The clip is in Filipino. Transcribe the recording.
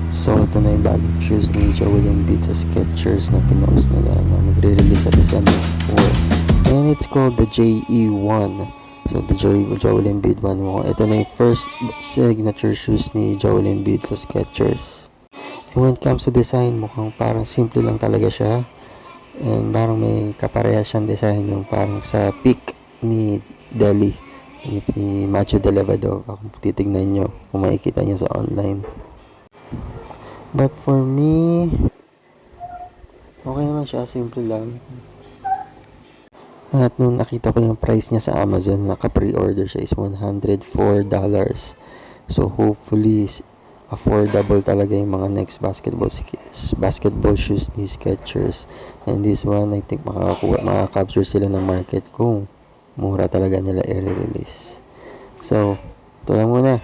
So, ito na yung bagong shoes ni Joel Embiid sa Skechers na pinost nila na magre-release sa December 4. And it's called the JE1. So, the Joel Embiid 1. Ito na yung first signature shoes ni Joel Embiid sa Skechers. And when it comes to design, mukhang parang simple lang talaga siya. And parang may kaparehas siyang design yung parang sa peak ni Delhi. Ni Macho Delavado. Kung titignan nyo, kung makikita nyo sa online. But for me, okay naman siya, simple lang. At nung nakita ko yung price niya sa Amazon, naka-pre-order siya is $104. So hopefully, affordable talaga yung mga next basketball shoes ni Skechers. And this one, I think makaka-capture sila ng market kung mura talaga nila i-release. So, ito lang muna.